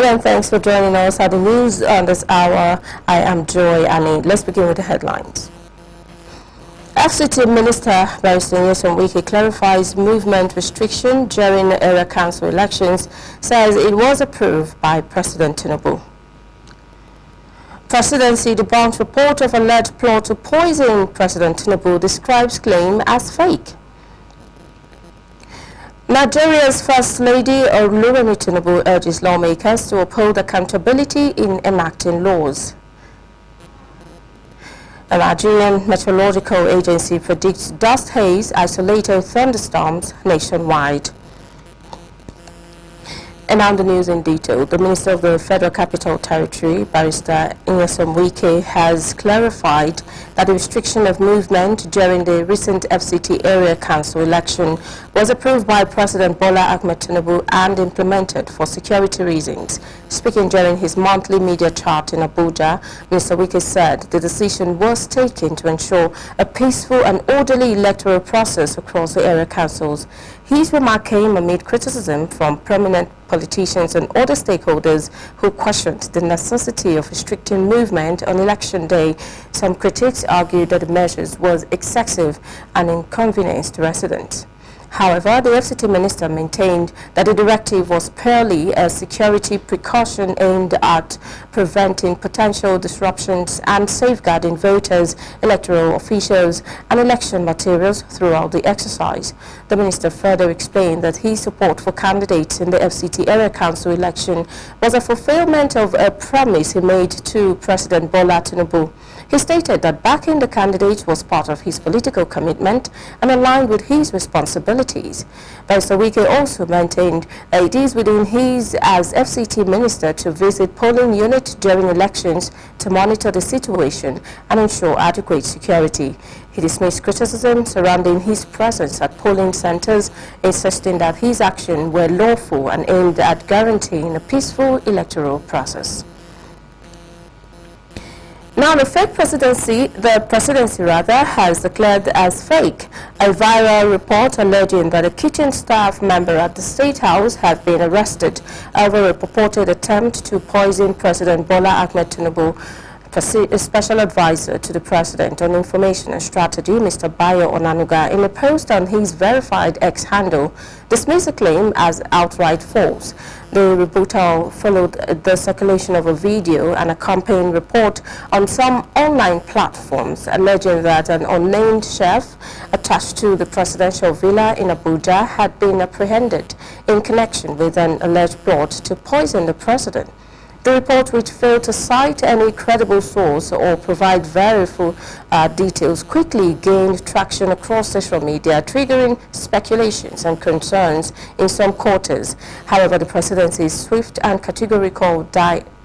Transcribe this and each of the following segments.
Hello and thanks for joining us at the news on this hour. I am Joy Annie. Let's begin with the headlines. FCT Minister Barrister Nyesom Wike clarifies movement restriction during the area council elections, says it was approved by President Tinubu. Presidency debunks report of alleged plot to poison President Tinubu, describes claim as fake. Nigeria's First Lady Oluremi Tinubu urges lawmakers to uphold accountability in enacting laws. The Nigerian Meteorological Agency predicts dust haze, isolated thunderstorms nationwide. And now the news in detail. The Minister of the Federal Capital Territory, Barrister Nyesom Wike, has clarified that the restriction of movement during the recent FCT Area Council election was approved by President Bola Ahmed Tinubu and implemented for security reasons. Speaking during his monthly media chat in Abuja, Mr. Wike said the decision was taken to ensure a peaceful and orderly electoral process across the area councils. His remark came amid criticism from prominent politicians and other stakeholders who questioned the necessity of restricting movement on election day. Some critics argued that the measures was excessive and inconvenienced to residents. However, the FCT minister maintained that the directive was purely a security precaution aimed at preventing potential disruptions and safeguarding voters, electoral officials, and election materials throughout the exercise. The minister further explained that his support for candidates in the FCT Area Council election was a fulfillment of a promise he made to President Bola Tinubu. He stated that backing the candidates was part of his political commitment and aligned with his responsibilities. Barrister Wike also maintained that it is within his as FCT minister to visit polling units during elections to monitor the situation and ensure adequate security. He dismissed criticism surrounding his presence at polling centers, insisting that his actions were lawful and aimed at guaranteeing a peaceful electoral process. Now, the presidency has declared as fake a viral report alleging that a kitchen staff member at the State House had been arrested over a purported attempt to poison President Bola Ahmed Tinubu. A special advisor to the President on Information and Strategy, Mr. Bayo Onanuga, in a post on his verified X handle, dismissed the claim as outright false. The rebuttal followed the circulation of a video and accompanying report on some online platforms alleging that an unnamed chef attached to the presidential villa in Abuja had been apprehended in connection with an alleged plot to poison the president. The report, which failed to cite any credible source or provide verifiable details, quickly gained traction across social media, triggering speculations and concerns in some quarters. However, the presidency's swift and categorical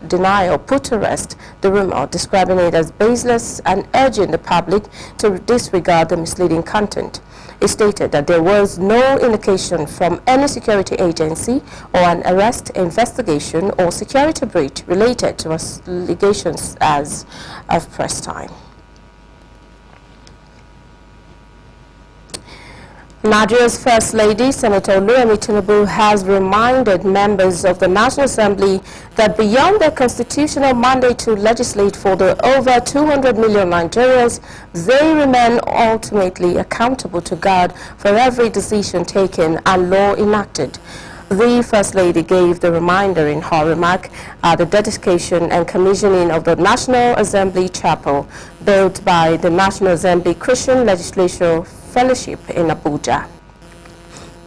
denial put to rest the rumor, describing it as baseless and urging the public to disregard the misleading content. It stated that there was no indication from any security agency or an arrest, investigation, or security breach related to allegations as of press time. Nigeria's First Lady, Senator Oluremi Tinubu, has reminded members of the National Assembly that beyond their constitutional mandate to legislate for the over 200 million Nigerians, they remain ultimately accountable to God for every decision taken and law enacted. The First Lady gave the reminder in her remark at the dedication and commissioning of the National Assembly Chapel, built by the National Assembly Christian Legislature Fellowship in Abuja.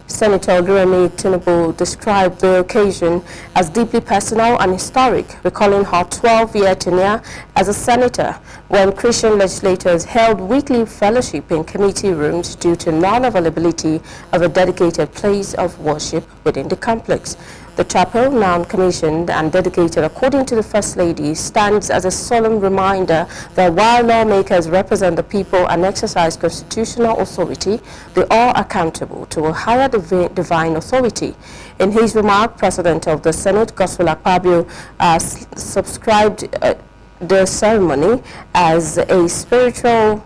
Senator Oluremi Tinubu described the occasion as deeply personal and historic, recalling her 12-year tenure as a senator when Christian legislators held weekly fellowship in committee rooms due to non-availability of a dedicated place of worship within the complex. The chapel, now commissioned and dedicated according to the First Lady, stands as a solemn reminder that while lawmakers represent the people and exercise constitutional authority, they are accountable to a higher divine authority. In his remark, President of the Senate, Godswill Akpabio, subscribed the ceremony as a spiritual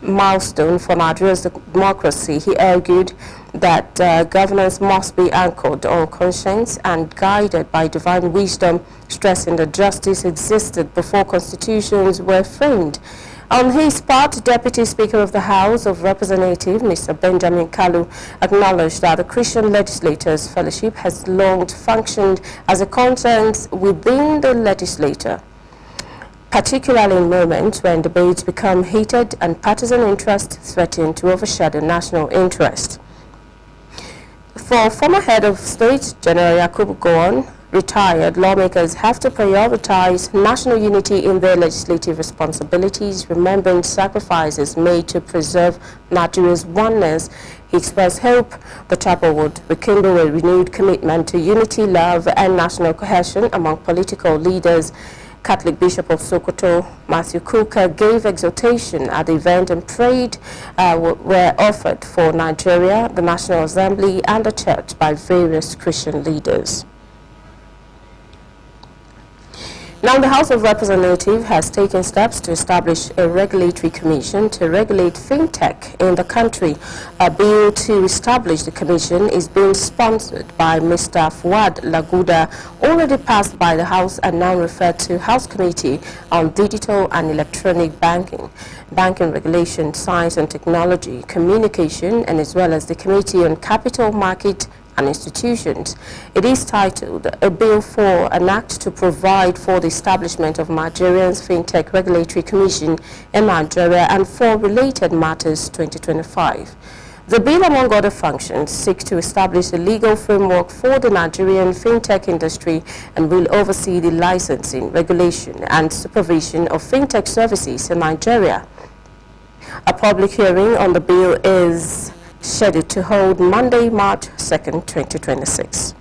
milestone for Nigeria's democracy. He argued that governance must be anchored on conscience and guided by divine wisdom, stressing that justice existed before constitutions were framed. On his part, Deputy Speaker of the House of Representatives, Mr. Benjamin Kalu, acknowledged that the Christian Legislators Fellowship has long functioned as a conscience within the legislature, particularly in moments when debates become heated and partisan interests threaten to overshadow national interest. For former head of state, General Yakubu Gowon, retired lawmakers have to prioritize national unity in their legislative responsibilities, remembering sacrifices made to preserve Nigeria's oneness. He expressed hope the chapel would rekindle a renewed commitment to unity, love, and national cohesion among political leaders. Catholic Bishop of Sokoto, Matthew Kuka, gave exhortation at the event, and prayed were offered for Nigeria, the National Assembly, and the Church by various Christian leaders. Now, the House of Representatives has taken steps to establish a regulatory commission to regulate fintech in the country. A bill to establish the commission is being sponsored by Mr. Fuad Laguda, already passed by the House and now referred to House Committee on Digital and Electronic Banking, Banking Regulation, Science and Technology, Communication, and as well as the Committee on Capital Market and Institutions. It is titled A Bill for an Act to Provide for the Establishment of Nigeria's Fintech Regulatory Commission in Nigeria and for Related Matters 2025. The bill, among other functions, seeks to establish a legal framework for the Nigerian fintech industry and will oversee the licensing, regulation and supervision of fintech services in Nigeria. A public hearing on the bill is scheduled to hold Monday, March 2nd, 2026.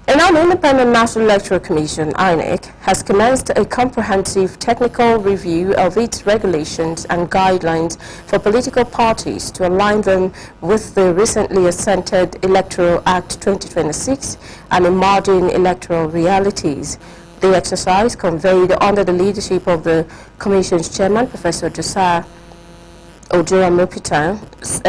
An independent National Electoral Commission, INEC, has commenced a comprehensive technical review of its regulations and guidelines for political parties to align them with the recently assented Electoral Act 2026 and emerging electoral realities. The exercise, conveyed under the leadership of the Commission's chairman, Professor Josiah Ojora-Mopita,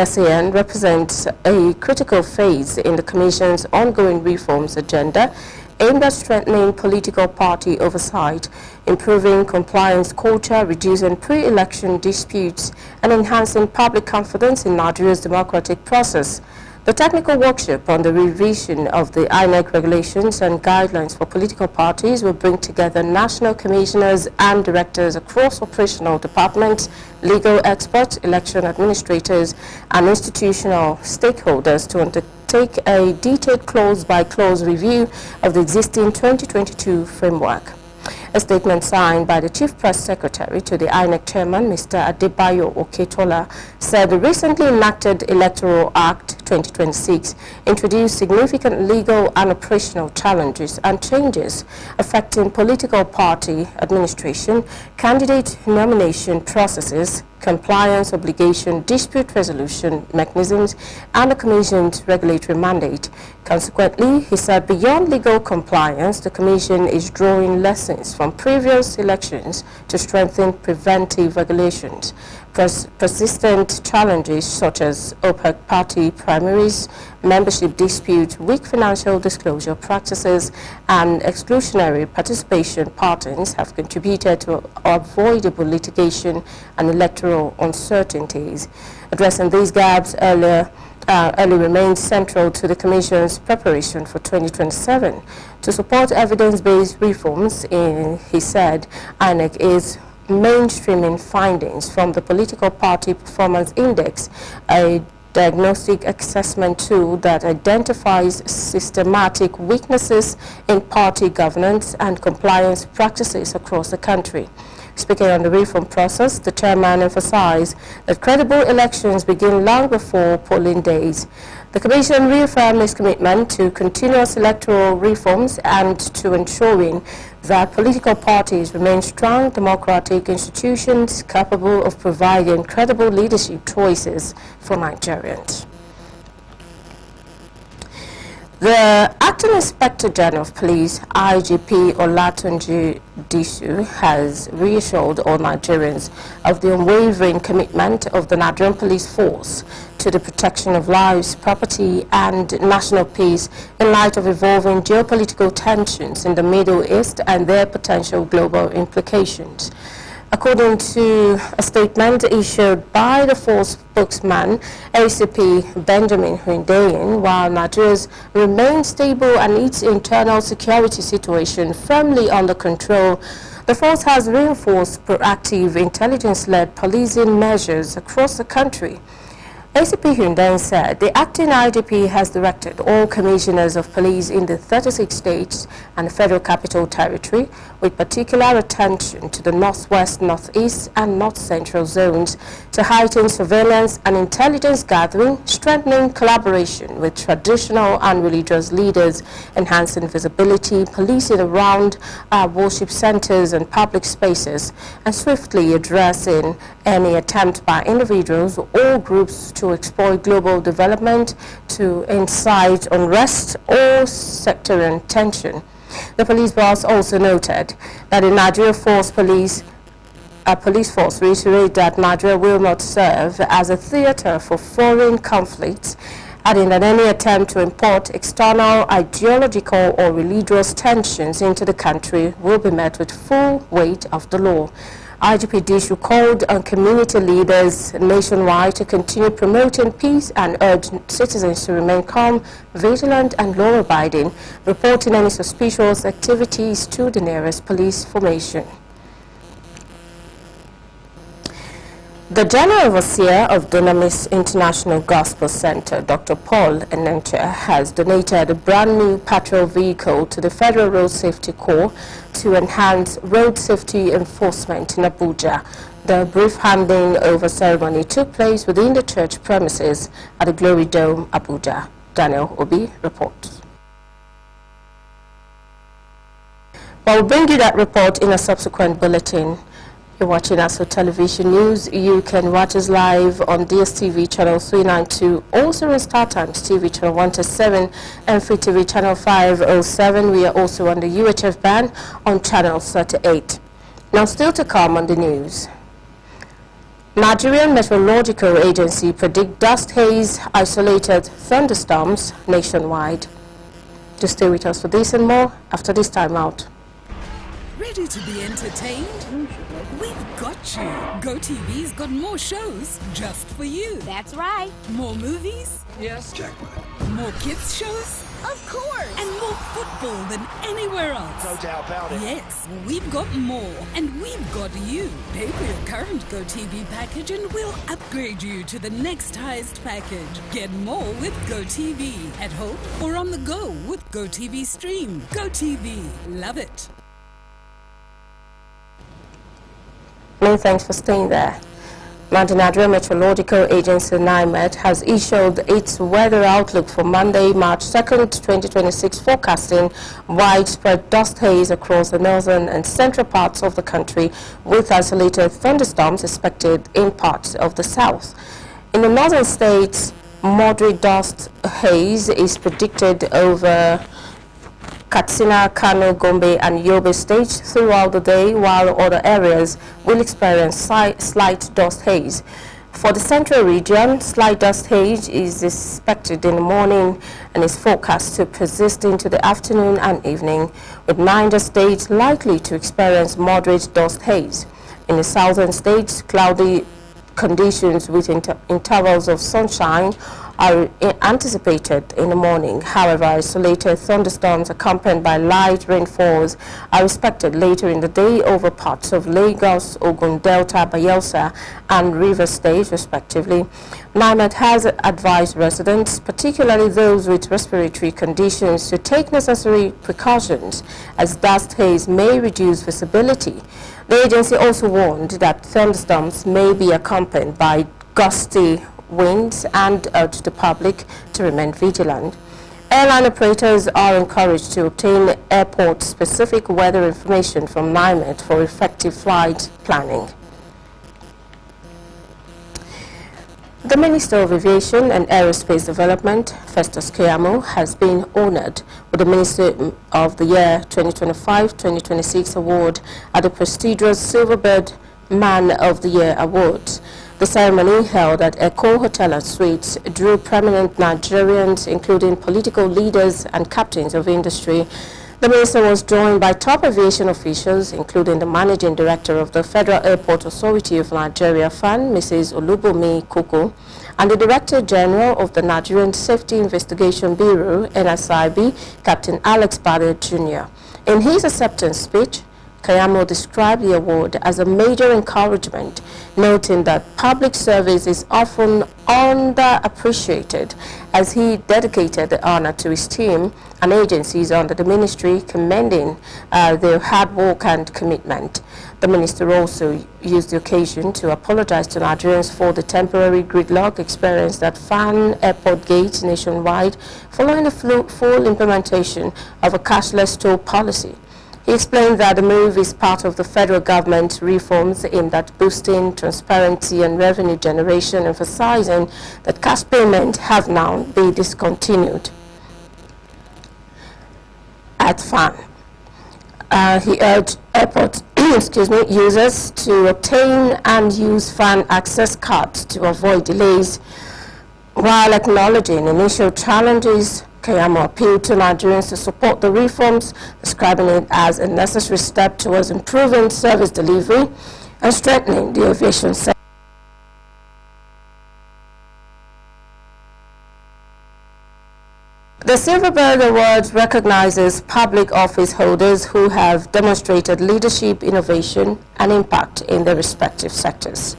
SAN, represents a critical phase in the Commission's ongoing reforms agenda aimed at strengthening political party oversight, improving compliance culture, reducing pre-election disputes, and enhancing public confidence in Nigeria's democratic process. The technical workshop on the revision of the INEC regulations and guidelines for political parties will bring together national commissioners and directors across operational departments, legal experts, election administrators, and institutional stakeholders to undertake a detailed clause-by-clause review of the existing 2022 framework. A statement signed by the Chief Press Secretary to the INEC Chairman, Mr. Adebayo Oketola, said the recently enacted Electoral Act 2026 introduced significant legal and operational challenges and changes affecting political party administration, candidate nomination processes, compliance obligation, dispute resolution mechanisms, and the Commission's regulatory mandate. Consequently, he said beyond legal compliance, the Commission is drawing lessons from previous elections to strengthen preventive regulations. Persistent challenges such as opaque party primaries, membership disputes, weak financial disclosure practices, and exclusionary participation patterns have contributed to avoidable litigation and electoral uncertainties. Addressing these gaps early remains central to the Commission's preparation for 2027. To support evidence-based reforms, he said, INEC is mainstreaming findings from the Political Party Performance Index, a diagnostic assessment tool that identifies systematic weaknesses in party governance and compliance practices across the country. Speaking on the reform process, the chairman emphasized that credible elections begin long before polling days. The Commission reaffirmed its commitment to continuous electoral reforms and to ensuring that political parties remain strong democratic institutions capable of providing credible leadership choices for Nigerians. The Acting Inspector General of Police, IGP Olatunji Disu, has reassured all Nigerians of the unwavering commitment of the Nigerian Police Force to the protection of lives, property and national peace in light of evolving geopolitical tensions in the Middle East and their potential global implications. According to a statement issued by the force spokesman, ACP Benjamin Hundeyin, while Nigeria remains stable and its internal security situation firmly under control, the force has reinforced proactive intelligence-led policing measures across the country. ACP Hundeyin said the acting IGP has directed all commissioners of police in the 36 states and the Federal Capital Territory with particular attention to the northwest, northeast and north central zones to heighten surveillance and intelligence gathering, strengthening collaboration with traditional and religious leaders, enhancing visibility, policing around worship centers and public spaces, and swiftly addressing any attempt by individuals or groups to exploit global development to incite unrest or sectarian tension. The police boss also noted that the Nigeria police force reiterated that Nigeria will not serve as a theater for foreign conflicts, adding that any attempt to import external ideological or religious tensions into the country will be met with full weight of the law. IGP Disu called on community leaders nationwide to continue promoting peace and urged citizens to remain calm, vigilant and law-abiding, reporting any suspicious activities to the nearest police formation. The General Overseer of Dunamis International Gospel Center, Dr. Paul Enenche, has donated a brand new patrol vehicle to the Federal Road Safety Corps to enhance road safety enforcement in Abuja. The brief handing over ceremony took place within the church premises at the Glory Dome, Abuja. Daniel Obi reports. We'll bring you that report in a subsequent bulletin. You're watching ASO Television News. You can watch us live on DSTV channel 392, also on StarTimes TV channel 127 and Free TV channel 507. We are also on the UHF band on channel 38. Now still to come on the news. Nigerian Meteorological Agency predict dust haze, isolated thunderstorms nationwide. To stay with us for this and more after this time out. Ready to be entertained? We've got you. GoTV's got more shows just for you. That's right. More movies? Yes, Jackpot. More kids shows? Of course. And more football than anywhere else. No doubt about it. Yes, we've got more. And we've got you. Pay for your current GoTV package and we'll upgrade you to the next highest package. Get more with GoTV. At home or on the go with GoTV Stream. GoTV. Love it. Many thanks for staying there. Now, the Nigerian Meteorological Agency NIMET has issued its weather outlook for Monday, March 2nd, 2026, forecasting widespread dust haze across the northern and central parts of the country, with isolated thunderstorms expected in parts of the south. In the northern states, moderate dust haze is predicted over Katsina, Kano, Gombe and Yobe states throughout the day, while other areas will experience slight dust haze. For the central region, slight dust haze is expected in the morning and is forecast to persist into the afternoon and evening, with Niger states likely to experience moderate dust haze. In the southern states, cloudy conditions with intervals of sunshine are anticipated in the morning. However, isolated thunderstorms accompanied by light rainfalls are expected later in the day over parts of Lagos, Ogun Delta, Bayelsa and Rivers State, respectively. NIMET has advised residents, particularly those with respiratory conditions, to take necessary precautions as dust haze may reduce visibility. The agency also warned that thunderstorms may be accompanied by gusty winds and urged the public to remain vigilant. Airline operators are encouraged to obtain airport-specific weather information from NIMET for effective flight planning. The Minister of Aviation and Aerospace Development, Festus Keyamo, has been honored with the Minister of the Year 2025-2026 award at the prestigious Silverbird Man of the Year Awards. The ceremony, held at Echo Hotel and Suites, drew prominent Nigerians, including political leaders and captains of industry. The minister was joined by top aviation officials, including the Managing Director of the Federal Airport Authority of Nigeria, FAN, Mrs. Olubomi Koko, and the Director General of the Nigerian Safety Investigation Bureau, NSIB, Captain Alex Bade Jr. In his acceptance speech, Keyamo described the award as a major encouragement, noting that public service is often underappreciated, as he dedicated the honor to his team and agencies under the ministry, commending their hard work and commitment. The minister also used the occasion to apologize to Nigerians for the temporary gridlock experienced at FAN airport gates nationwide following the full implementation of a cashless toll policy. He explained that the move is part of the federal government reforms aimed at boosting transparency and revenue generation, emphasizing that cash payments have now been discontinued at FAN. He urged airport users to obtain and use FAN access cards to avoid delays. While acknowledging initial challenges, Keyamo appealed to Nigerians to support the reforms, describing it as a necessary step towards improving service delivery and strengthening the aviation sector. The Silverbird Award recognizes public office holders who have demonstrated leadership, innovation, and impact in their respective sectors.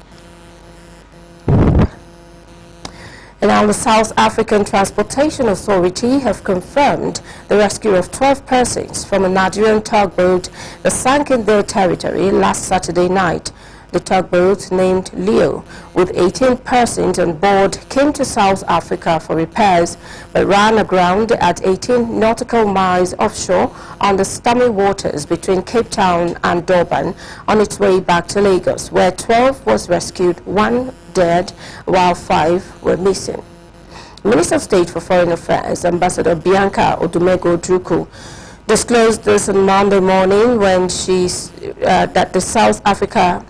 And now the South African Transportation Authority have confirmed the rescue of 12 persons from a Nigerian tugboat that sank in their territory last Saturday night. The tugboat, named Leo, with 18 persons on board, came to South Africa for repairs, but ran aground at 18 nautical miles offshore on the stormy waters between Cape Town and Durban on its way back to Lagos, where 12 was rescued, 1 dead, while 5 were missing. Minister of State for Foreign Affairs, Ambassador Bianca Odumego-Ojukwu, disclosed this on Monday morning when that the South Africa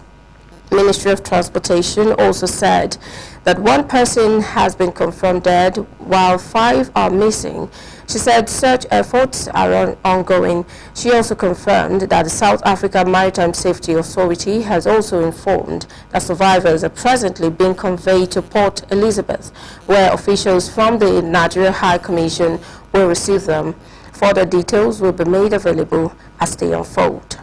Ministry of Transportation also said that 1 person has been confirmed dead while 5 are missing. She said search efforts are ongoing. She also confirmed that the South Africa Maritime Safety Authority has also informed that survivors are presently being conveyed to Port Elizabeth, where officials from the Nigeria High Commission will receive them. Further details will be made available as they unfold.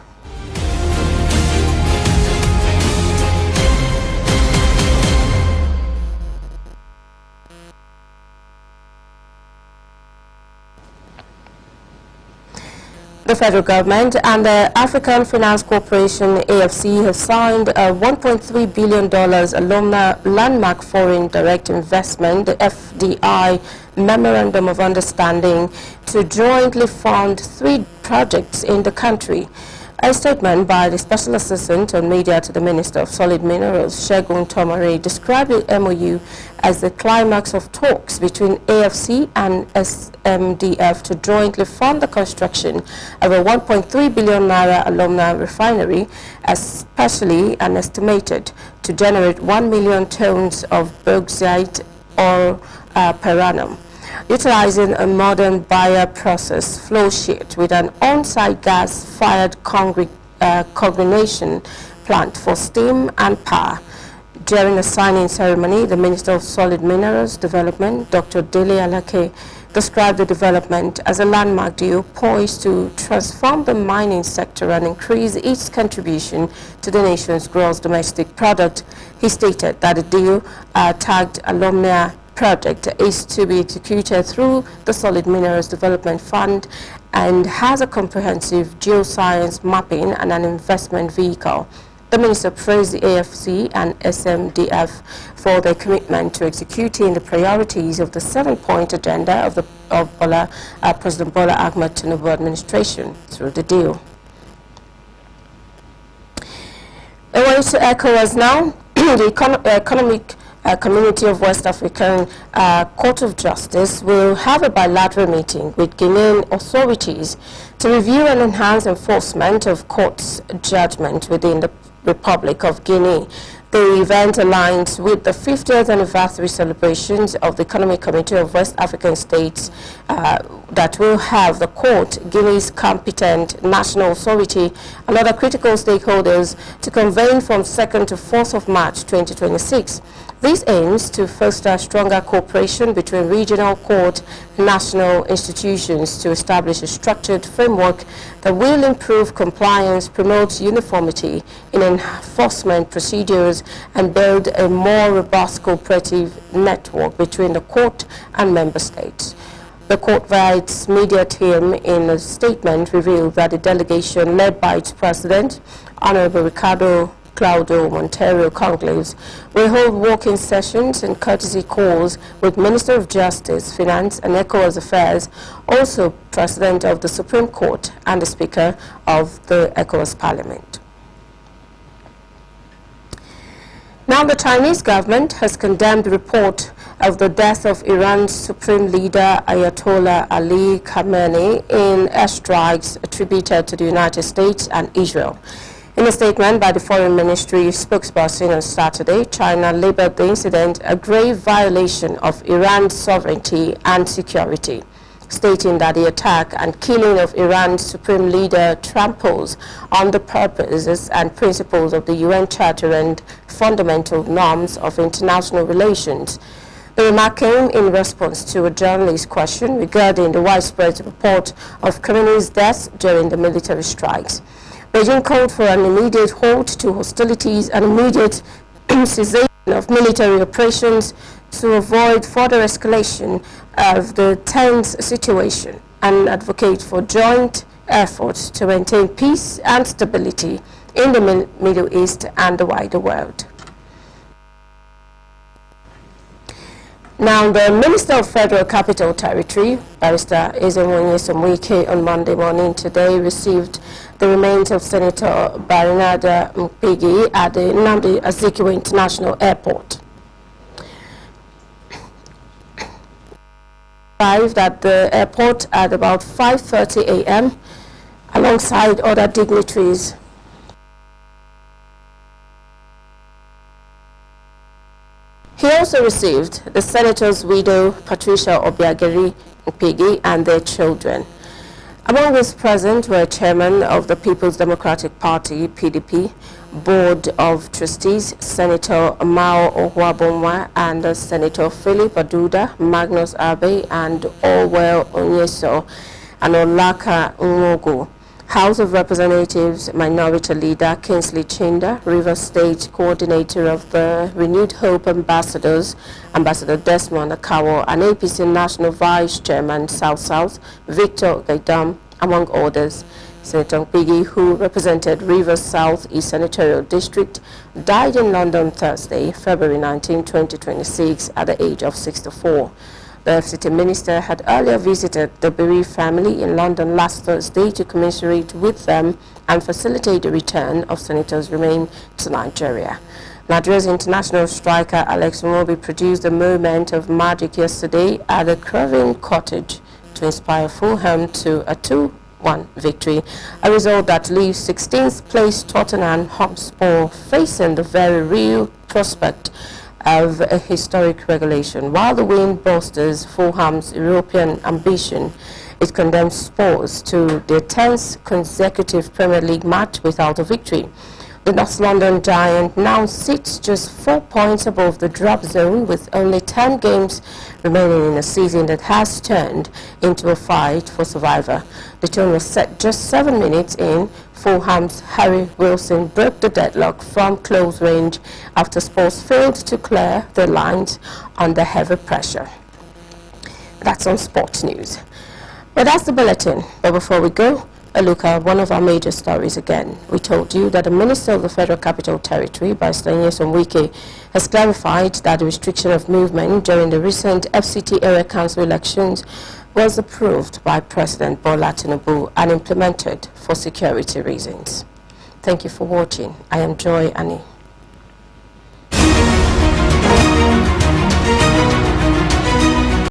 The federal government and the African Finance Corporation, AFC, have signed a $1.3 billion alumni landmark foreign direct investment, the FDI Memorandum of Understanding, to jointly fund 3 projects in the country. A statement by the Special Assistant on Media to the Minister of Solid Minerals, Segun Tomare, described the MOU as the climax of talks between AFC and SMDF to jointly fund the construction of a 1.3 billion naira alumni refinery, especially and estimated to generate 1 million tons of bauxite ore per annum, utilizing a modern bioprocess flow sheet with an on-site gas-fired combination plant for steam and power. During the signing ceremony, the Minister of Solid Minerals Development, Dr. Dele Alake, described the development as a landmark deal poised to transform the mining sector and increase its contribution to the nation's gross domestic product. He stated that the deal, tagged Alumnia Project, is to be executed through the Solid Minerals Development Fund and has a comprehensive geoscience mapping and an investment vehicle. The minister praised the AFC and SMDF for their commitment to executing the priorities of the 7-point agenda of President Bola Ahmed Tinubu administration through the deal. I want to echo us now the economic Community of West African Court of Justice will have a bilateral meeting with Guinean authorities to review and enhance enforcement of court's judgment within the Republic of Guinea. The event aligns with the 50th anniversary celebrations of the Economic Committee of West African States that will have the court, Guinea's competent national authority, and other critical stakeholders to convene from 2nd to 4th of March 2026. This aims to foster stronger cooperation between regional court and national institutions to establish a structured framework that will improve compliance, promote uniformity in enforcement procedures, and build a more robust cooperative network between the court and member states. The court, via its media team, in a statement revealed that the delegation led by its president, Honorable Ricardo Claudio Monteiro Conclaves, will hold walking sessions and courtesy calls with Minister of Justice, Finance and ECOWAS Affairs, also President of the Supreme Court and the Speaker of the ECOWAS Parliament. Now, the Chinese government has condemned the report of the death of Iran's Supreme Leader Ayatollah Ali Khamenei in airstrikes attributed to the United States and Israel. In a statement by the Foreign Ministry spokesperson on Saturday, China labeled the incident a grave violation of Iran's sovereignty and security, stating that the attack and killing of Iran's supreme leader tramples on the purposes and principles of the UN Charter and fundamental norms of international relations. The remark came in response to a journalist's question regarding the widespread report of Khamenei's death during the military strikes. Beijing called for an immediate halt to hostilities and immediate cessation of military operations to avoid further escalation of the tense situation and advocate for joint efforts to maintain peace and stability in the Middle East and the wider world. Now, the Minister of Federal Capital Territory, Barrister Nyesom Wike, on Monday morning today received the remains of Senator Barinada Mpigi at the Nnamdi Azikiwe International Airport. Arrived at the airport at about 5:30 a.m. alongside other dignitaries. He also received the senator's widow, Patricia Obiageri Mpigi, and their children. Among those present were Chairman of the People's Democratic Party, PDP, Board of Trustees, Senator Mao Ohuabonwa, and Senator Philip Aduda, Magnus Abe, and Orwell Onyeso, and Olaka Nwogo. House of Representatives Minority Leader Kingsley Chinda, Rivers State Coordinator of the Renewed Hope Ambassadors, Ambassador Desmond Akawo, and APC National Vice Chairman South, Victor Gaidam, among others. Senator Mpigi, who represented Rivers South East Senatorial District, died in London Thursday, February 19, 2026, at the age of 64. The FCT minister had earlier visited the bereaved family in London last Thursday to commiserate with them and facilitate the return of Senator's remains to Nigeria. Nigeria's international striker Alex Iwobi produced a moment of magic yesterday at the Craven Cottage to inspire Fulham to a 2-1 victory, a result that leaves 16th place Tottenham Hotspur facing the very real prospect of a historic relegation. While the win bolsters Fulham's European ambition, it condemns Spurs to their 10th consecutive Premier League match without a victory. The North London Giant now sits just 4 points above the drop zone with only 10 games remaining in a season that has turned into a fight for survival. The tone was set just 7 minutes in. Fulham's Harry Wilson broke the deadlock from close range after Spurs failed to clear their lines under heavy pressure. That's on sports news. Well, that's the bulletin. But before we go, a look at one of our major stories again. We told you that the Minister of the Federal Capital Territory, Barrister Nyesom Wike, has clarified that the restriction of movement during the recent FCT Area Council elections was approved by President Bola Tinubu and implemented for security reasons. Thank you for watching. I am Joy Annie.